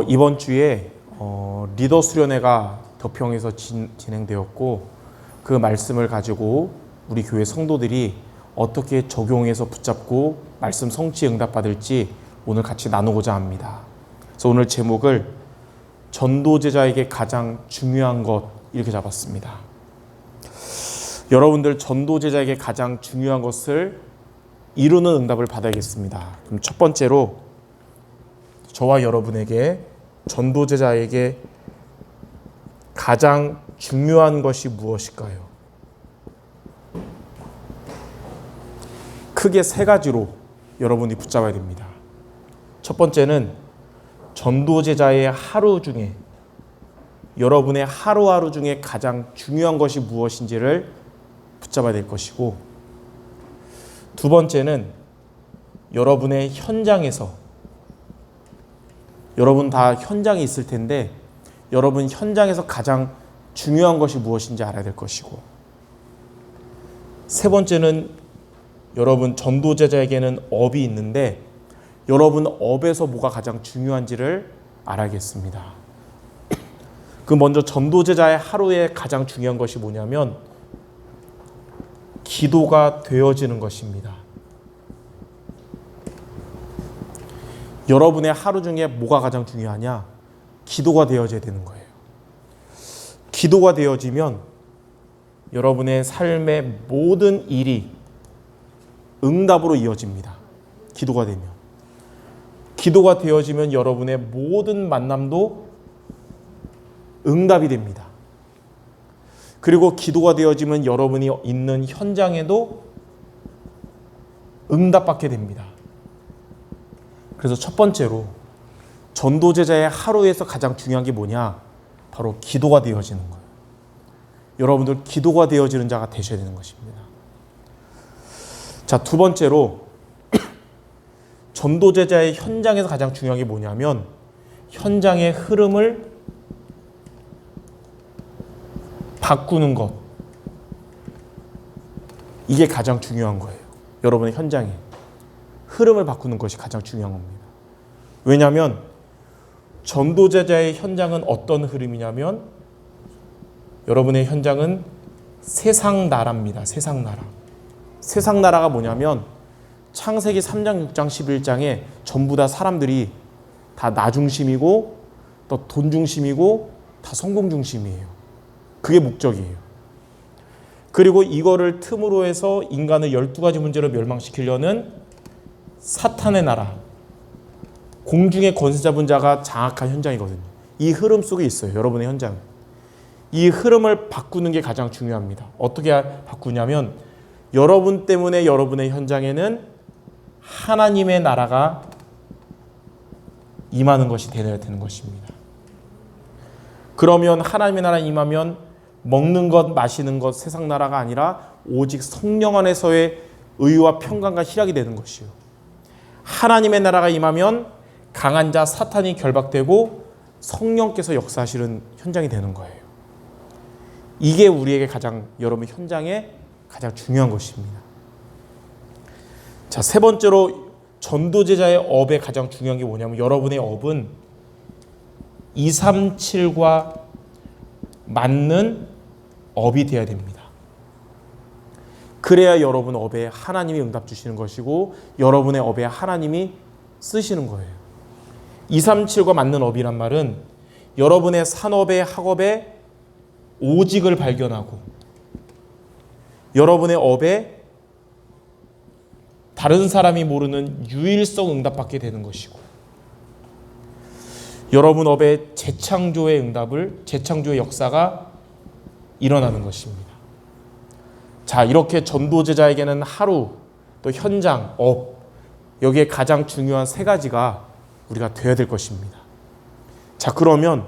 이번 주에 리더 수련회가 덕평에서 진행되었고, 그 말씀을 가지고 우리 교회 성도들이 어떻게 적용해서 붙잡고 말씀 성취에 응답받을지 오늘 같이 나누고자 합니다. 그래서 오늘 제목을 전도제자에게 가장 중요한 것, 이렇게 잡았습니다. 여러분들, 전도제자에게 가장 중요한 것을 이루는 응답을 받아야겠습니다. 그럼 첫 번째로 저와 여러분에게, 전도제자에게 가장 중요한 것이 무엇일까요? 크게 세 가지로 여러분이 붙잡아야 됩니다. 첫 번째는 전도제자의 하루 중에, 여러분의 하루하루 중에 가장 중요한 것이 무엇인지를 붙잡아야 될 것이고, 두 번째는 여러분의 현장에서, 여러분 다 현장에 있을 텐데 여러분 현장에서 가장 중요한 것이 무엇인지 알아야 될 것이고, 세 번째는 여러분 전도제자에게는 업이 있는데 여러분 업에서 뭐가 가장 중요한지를 알아야겠습니다. 그 먼저 전도제자의 하루에 가장 중요한 것이 뭐냐면 기도가 되어지는 것입니다. 여러분의 하루 중에 뭐가 가장 중요하냐? 기도가 되어져야 되는 거예요. 기도가 되어지면 여러분의 삶의 모든 일이 응답으로 이어집니다. 기도가 되면. 기도가 되어지면 여러분의 모든 만남도 응답이 됩니다. 그리고 기도가 되어지면 여러분이 있는 현장에도 응답받게 됩니다. 그래서 첫 번째로 전도제자의 하루에서 가장 중요한 게 뭐냐? 바로 기도가 되어지는 거예요. 여러분들 기도가 되어지는 자가 되셔야 되는 것입니다. 자, 두 번째로 전도제자의 현장에서 가장 중요한 게 뭐냐면 현장의 흐름을 바꾸는 것. 이게 가장 중요한 거예요. 여러분의 현장에 흐름을 바꾸는 것이 가장 중요한 겁니다. 왜냐하면 전도제자의 현장은 어떤 흐름이냐면 여러분의 현장은 세상 나라입니다. 세상 나라. 세상 나라가 뭐냐면 창세기 3장, 6장, 11장에 전부 다 사람들이 다 나 중심이고 또 돈 중심이고 다 성공 중심이에요. 그게 목적이에요. 그리고 이거를 틈으로 해서 인간을 12가지 문제로 멸망시키려는 사탄의 나라, 공중의 권세 잡은 자가 장악한 현장이거든요. 이 흐름 속에 있어요. 여러분의 현장. 이 흐름을 바꾸는 게 가장 중요합니다. 어떻게 바꾸냐면 여러분 때문에 여러분의 현장에는 하나님의 나라가 임하는 것이 되어야 되는 것입니다. 그러면 하나님의 나라 임하면 먹는 것, 마시는 것, 세상 나라가 아니라 오직 성령 안에서의 의와 평강과 희락이 되는 것이요. 하나님의 나라가 임하면 강한 자 사탄이 결박되고 성령께서 역사하시는 현장이 되는 거예요. 이게 우리에게 가장, 여러분 현장에 가장 중요한 것입니다. 자, 세 번째로 전도제자의 업에 가장 중요한 게 뭐냐면 여러분의 업은 237과 맞는 업이 되어야 됩니다. 그래야 여러분 업에 하나님이 응답 주시는 것이고 여러분의 업에 하나님이 쓰시는 거예요. 237과 맞는 업이란 말은 여러분의 산업의 학업에 오직을 발견하고 여러분의 업에 다른 사람이 모르는 유일성 응답받게 되는 것이고 여러분 업에 재창조의 응답을, 재창조의 역사가 일어나는 것입니다. 자, 이렇게 전도제자에게는 하루, 또 현장, 업, 여기에 가장 중요한 세 가지가 우리가 되어야 될 것입니다. 자, 그러면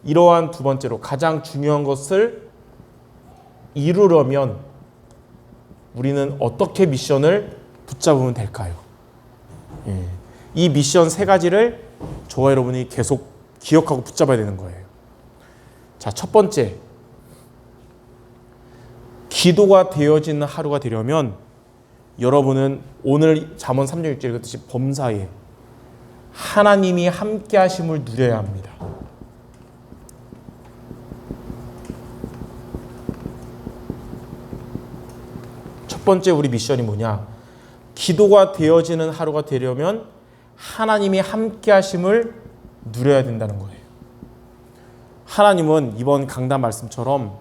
이러한 두 번째로 가장 중요한 것을 이루려면 우리는 어떻게 미션을 붙잡으면 될까요? 이 미션 세 가지를 저와 여러분이 계속 기억하고 붙잡아야 되는 거예요. 자, 첫 번째, 기도가 되어지는 하루가 되려면 여러분은 오늘 잠언 3장 6절 읽었듯이 범사에 하나님이 함께 하심을 누려야 합니다. 첫 번째 우리 미션이 뭐냐? 기도가 되어지는 하루가 되려면 하나님이 함께 하심을 누려야 된다는 거예요. 하나님은 이번 강단 말씀처럼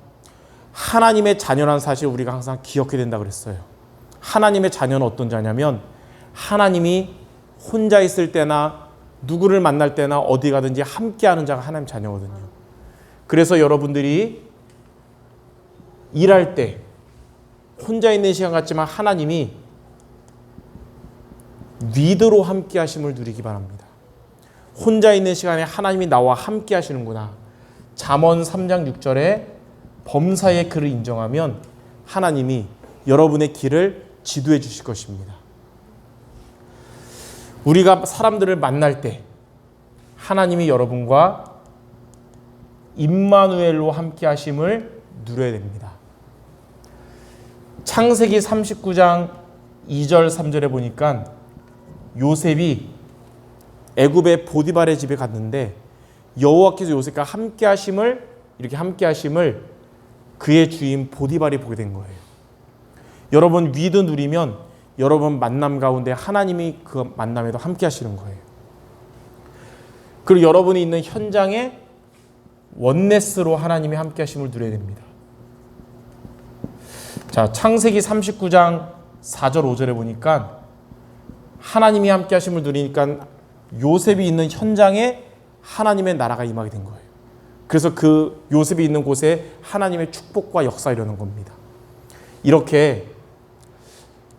하나님의 자녀라는 사실을 우리가 항상 기억해야 된다고 그랬어요. 하나님의 자녀는 어떤 자냐면 하나님이 혼자 있을 때나 누구를 만날 때나 어디 가든지 함께하는 자가 하나님 자녀거든요. 그래서 여러분들이 일할 때 혼자 있는 시간 같지만 하나님이 위드로 함께 하심을 누리기 바랍니다. 혼자 있는 시간에 하나님이 나와 함께 하시는구나. 잠언 3장 6절에 범사의 그를 인정하면 하나님이 여러분의 길을 지도해 주실 것입니다. 우리가 사람들을 만날 때 하나님이 여러분과 임마누엘로 함께 하심을 누려야 됩니다. 창세기 39장 2절 3절에 보니까 요셉이 애굽의 보디발의 집에 갔는데 여호와께서 요셉과 함께 하심을 그의 주인 보디발이 보게 된 거예요. 여러분 위드 누리면 여러분 만남 가운데 하나님이 그 만남에도 함께 하시는 거예요. 그리고 여러분이 있는 현장에 원네스로 하나님이 함께 하심을 누려야 됩니다. 자, 창세기 39장 4절 5절에 보니까 하나님이 함께 하심을 누리니까 요셉이 있는 현장에 하나님의 나라가 임하게 된 거예요. 그래서 그 요셉이 있는 곳에 하나님의 축복과 역사 이루는 겁니다. 이렇게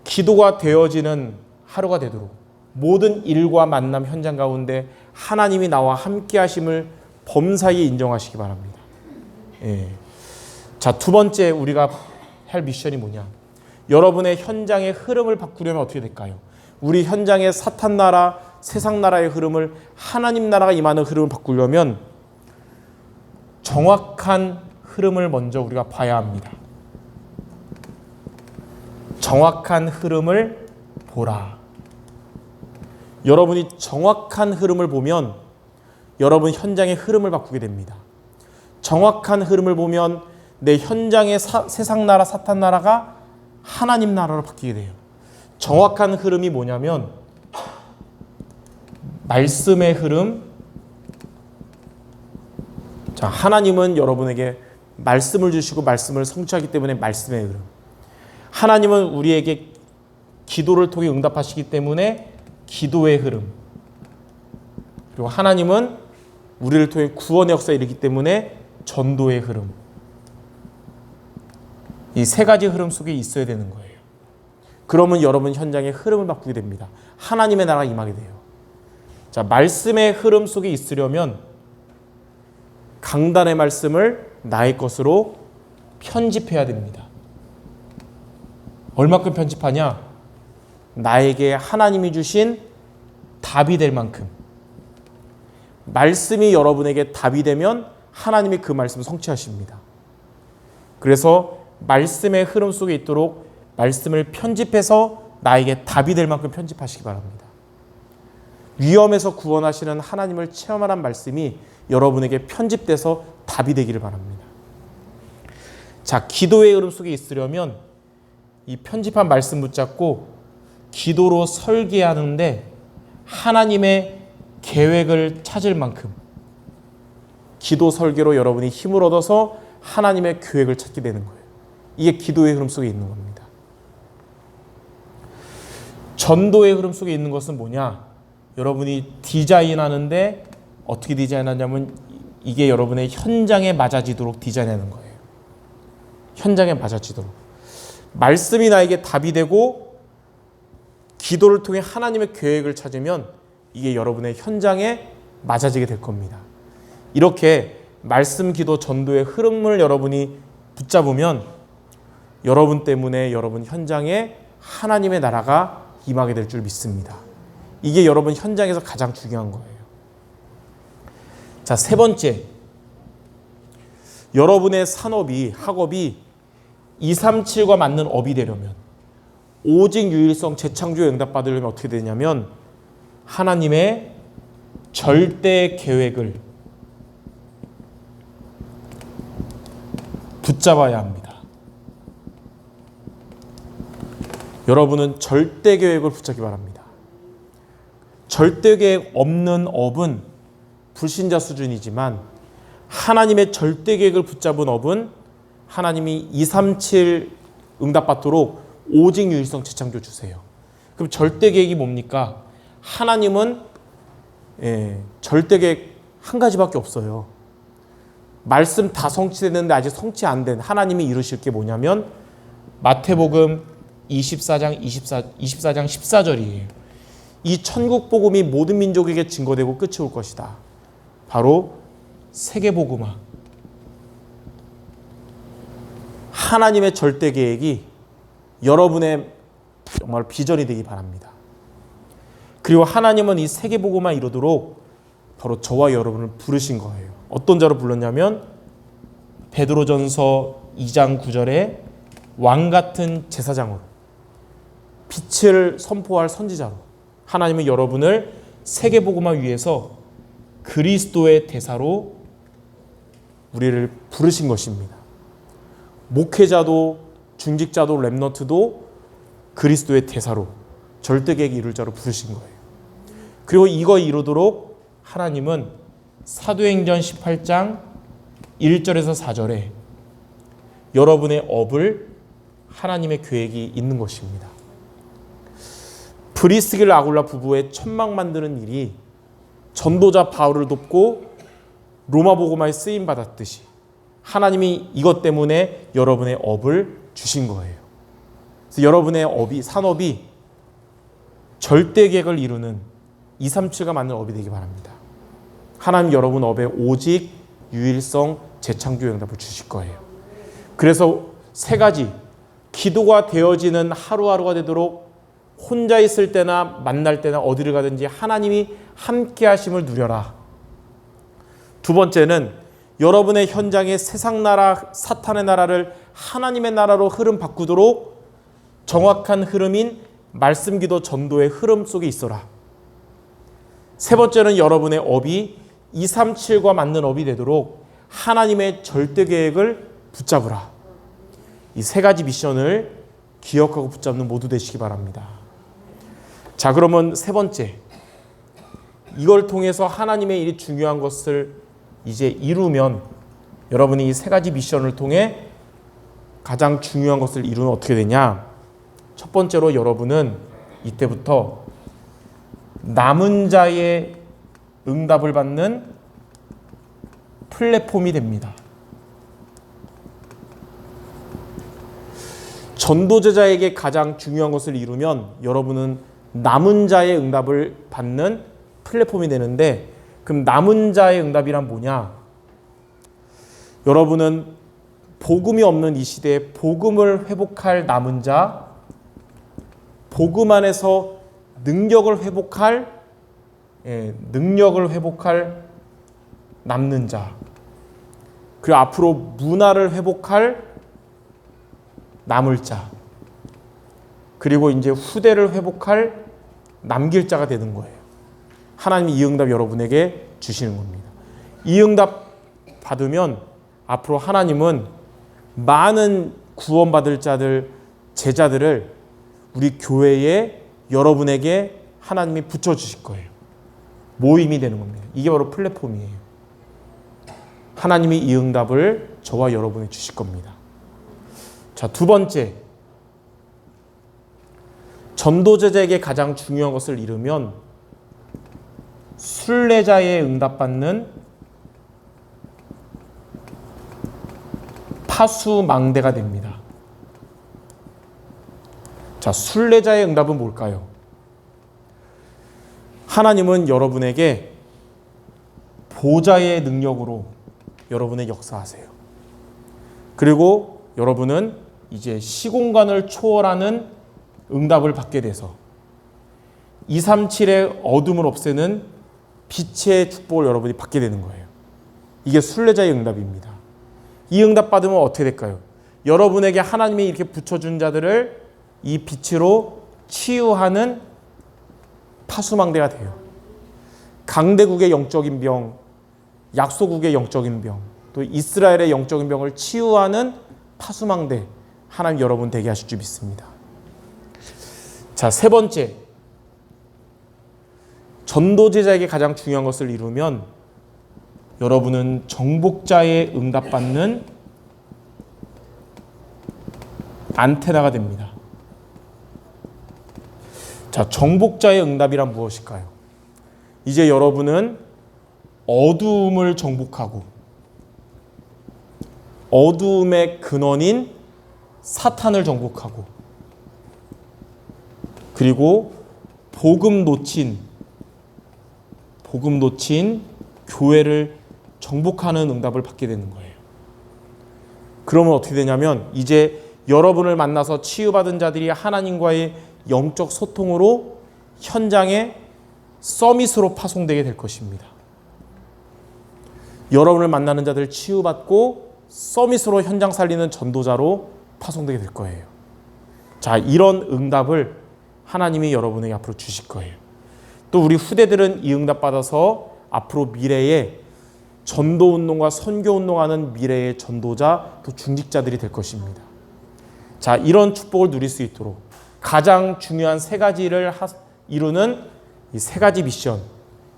기도가 되어지는 하루가 되도록 모든 일과 만남 현장 가운데 하나님이 나와 함께 하심을 범사에 인정하시기 바랍니다. 예. 자, 두 번째 우리가 할 미션이 뭐냐? 여러분의 현장의 흐름을 바꾸려면 어떻게 될까요? 우리 현장의 사탄 나라, 세상 나라의 흐름을 하나님 나라가 임하는 흐름을 바꾸려면 정확한 흐름을 먼저 우리가 봐야 합니다. 정확한 흐름을 보라. 여러분이 정확한 흐름을 보면 여러분 현장의 흐름을 바꾸게 됩니다. 정확한 흐름을 보면 내 현장의 세상 나라, 사탄 나라가 하나님 나라로 바뀌게 돼요. 정확한 흐름이 뭐냐면 말씀의 흐름. 자, 하나님은 여러분에게 말씀을 주시고 말씀을 성취하기 때문에 말씀의 흐름. 하나님은 우리에게 기도를 통해 응답하시기 때문에 기도의 흐름. 그리고 하나님은 우리를 통해 구원의 역사에 이르기 때문에 전도의 흐름. 이 세 가지 흐름 속에 있어야 되는 거예요. 그러면 여러분 현장의 흐름을 바꾸게 됩니다. 하나님의 나라가 임하게 돼요. 자, 말씀의 흐름 속에 있으려면 강단의 말씀을 나의 것으로 편집해야 됩니다. 얼마큼 편집하냐? 나에게 하나님이 주신 답이 될 만큼. 말씀이 여러분에게 답이 되면 하나님이 그 말씀을 성취하십니다. 그래서 말씀의 흐름 속에 있도록 말씀을 편집해서 나에게 답이 될 만큼 편집하시기 바랍니다. 위험에서 구원하시는 하나님을 체험하는 말씀이 여러분에게 편집돼서 답이 되기를 바랍니다. 자, 기도의 흐름 속에 있으려면 이 편집한 말씀 붙잡고 기도로 설계하는데 하나님의 계획을 찾을 만큼 기도 설계로 여러분이 힘을 얻어서 하나님의 계획을 찾게 되는 거예요. 이게 기도의 흐름 속에 있는 겁니다. 전도의 흐름 속에 있는 것은 뭐냐? 여러분이 디자인하는데 어떻게 디자인하냐면 이게 여러분의 현장에 맞아지도록 디자인하는 거예요. 현장에 맞아지도록. 말씀이 나에게 답이 되고 기도를 통해 하나님의 계획을 찾으면 이게 여러분의 현장에 맞아지게 될 겁니다. 이렇게 말씀, 기도, 전도의 흐름을 여러분이 붙잡으면 여러분 때문에 여러분 현장에 하나님의 나라가 임하게 될 줄 믿습니다. 이게 여러분 현장에서 가장 중요한 거예요. 자, 세 번째. 여러분의 산업이, 학업이 237과 맞는 업이 되려면 오직 유일성 재창조에 응답받으려면 어떻게 되냐면 하나님의 절대 계획을 붙잡아야 합니다. 여러분은 절대 계획을 붙잡기 바랍니다. 절대 계획 없는 업은 불신자 수준이지만 하나님의 절대 계획을 붙잡은 업은 하나님이 237 응답받도록 오직 유일성 재창조 주세요. 그럼 절대 계획이 뭡니까? 하나님은 절대 계획 한 가지밖에 없어요. 말씀 다 성취됐는데 아직 성취 안 된 하나님이 이루실 게 뭐냐면 마태복음 24장 14절이에요. 이 천국 복음이 모든 민족에게 증거되고 끝이 올 것이다. 바로 세계복음화. 하나님의 절대 계획이 여러분의 정말 비전이 되기 바랍니다. 그리고 하나님은 이 세계복음화 이루도록 바로 저와 여러분을 부르신 거예요. 어떤 자로 불렀냐면 베드로전서 2장 9절에 왕같은 제사장으로 빛을 선포할 선지자로 하나님은 여러분을 세계복음화 위해서 그리스도의 대사로 우리를 부르신 것입니다. 목회자도 중직자도 렘넌트도 그리스도의 대사로 절대계획 이룰 자로 부르신 거예요. 그리고 이거 이루도록 하나님은 사도행전 18장 1절에서 4절에 여러분의 업을 하나님의 계획이 있는 것입니다. 브리스길 아굴라 부부의 천막 만드는 일이 전도자 바울을 돕고 로마 복음화에 쓰임 받았듯이 하나님이 이것 때문에 여러분의 업을 주신 거예요. 그래서 여러분의 산업이 절대 계획을 이루는 237가 맞는 업이 되기 바랍니다. 하나님 여러분 업에 오직 유일성 재창조의 응답을 주실 거예요. 그래서 세 가지, 기도가 되어지는 하루하루가 되도록 혼자 있을 때나 만날 때나 어디를 가든지 하나님이 함께 하심을 누려라. 두 번째는 여러분의 현장에 세상 나라, 사탄의 나라를 하나님의 나라로 흐름 바꾸도록 정확한 흐름인 말씀, 기도, 전도의 흐름 속에 있어라. 세 번째는 여러분의 업이 237과 맞는 업이 되도록 하나님의 절대 계획을 붙잡으라. 이 세 가지 미션을 기억하고 붙잡는 모두 되시기 바랍니다. 자, 그러면 세 번째, 이걸 통해서 하나님의 일이 중요한 것을 이제 이루면 여러분이 이 세 가지 미션을 통해 가장 중요한 것을 이루면 어떻게 되냐? 첫 번째로 여러분은 이때부터 남은 자의 응답을 받는 플랫폼이 됩니다. 전도제자에게 가장 중요한 것을 이루면 여러분은 남은 자의 응답을 받는 플랫폼이 되는데, 그럼 남은 자의 응답이란 뭐냐? 여러분은 복음이 없는 이 시대에 복음을 회복할 남은 자, 복음 안에서 능력을 회복할 남는 자, 그리고 앞으로 문화를 회복할 남을 자, 그리고 이제 후대를 회복할 남길 자가 되는 거예요. 하나님이 이 응답 여러분에게 주시는 겁니다. 이 응답 받으면 앞으로 하나님은 많은 구원받을 자들, 제자들을 우리 교회에 여러분에게 하나님이 붙여주실 거예요. 모임이 되는 겁니다. 이게 바로 플랫폼이에요. 하나님이 이 응답을 저와 여러분에 주실 겁니다. 자, 두 번째, 전도제자에게 가장 중요한 것을 이루면 순례자의 응답받는 파수망대가 됩니다. 자, 순례자의 응답은 뭘까요? 하나님은 여러분에게 보좌의 능력으로 여러분의 역사하세요. 그리고 여러분은 이제 시공간을 초월하는 응답을 받게 돼서 237의 어둠을 없애는 빛의 축복을 여러분이 받게 되는 거예요. 이게 순례자의 응답입니다. 이 응답 받으면 어떻게 될까요? 여러분에게 하나님이 이렇게 붙여준 자들을 이 빛으로 치유하는 파수망대가 돼요. 강대국의 영적인 병, 약소국의 영적인 병, 또 이스라엘의 영적인 병을 치유하는 파수망대 하나님 여러분 되게 하실 줄 믿습니다. 자, 세 번째, 전도제자에게 가장 중요한 것을 이루면 여러분은 정복자의 응답받는 안테나가 됩니다. 자, 정복자의 응답이란 무엇일까요? 이제 여러분은 어두움을 정복하고 어두움의 근원인 사탄을 정복하고 그리고 복음 놓친 교회를 정복하는 응답을 받게 되는 거예요. 그러면 어떻게 되냐면 이제 여러분을 만나서 치유받은 자들이 하나님과의 영적 소통으로 현장에 서밋으로 파송되게 될 것입니다. 여러분을 만나는 자들 치유받고 서밋으로 현장 살리는 전도자로 파송되게 될 거예요. 자, 이런 응답을 하나님이 여러분에게 앞으로 주실 거예요. 또 우리 후대들은 이 응답 받아서 앞으로 미래에 전도운동과 선교운동하는 미래의 전도자 또 중직자들이 될 것입니다. 자, 이런 축복을 누릴 수 있도록 가장 중요한 세 가지를 이루는 이 세 가지 미션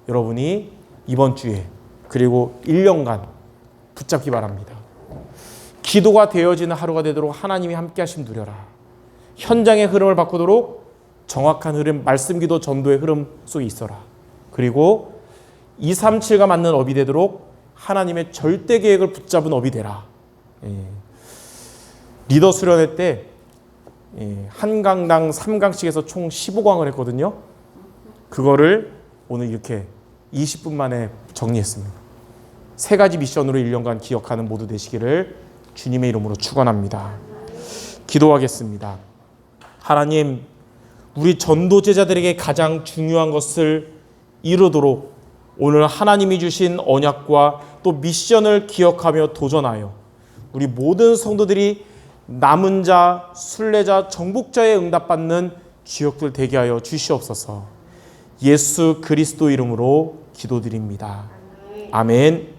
여러분이 이번 주에 그리고 1년간 붙잡기 바랍니다. 기도가 되어지는 하루가 되도록 하나님이 함께 하심 누려라. 현장의 흐름을 바꾸도록 정확한 흐름, 말씀기도 전도의 흐름 속에 있어라. 그리고 237가 맞는 업이 되도록 하나님의 절대 계획을 붙잡은 업이 되라. 리더 수련회 때 한 강당 3강씩 해서 총 15강을 했거든요. 그거를 오늘 이렇게 20분 만에 정리했습니다. 세 가지 미션으로 1년간 기억하는 모두 되시기를 주님의 이름으로 축원합니다. 기도하겠습니다. 하나님, 우리 전도 제자들에게 가장 중요한 것을 이루도록 오늘 하나님이 주신 언약과 또 미션을 기억하며 도전하여 우리 모든 성도들이 남은 자, 순례자, 정복자의 응답받는 지역들 되게 하여 주시옵소서. 예수 그리스도 이름으로 기도드립니다. 아멘.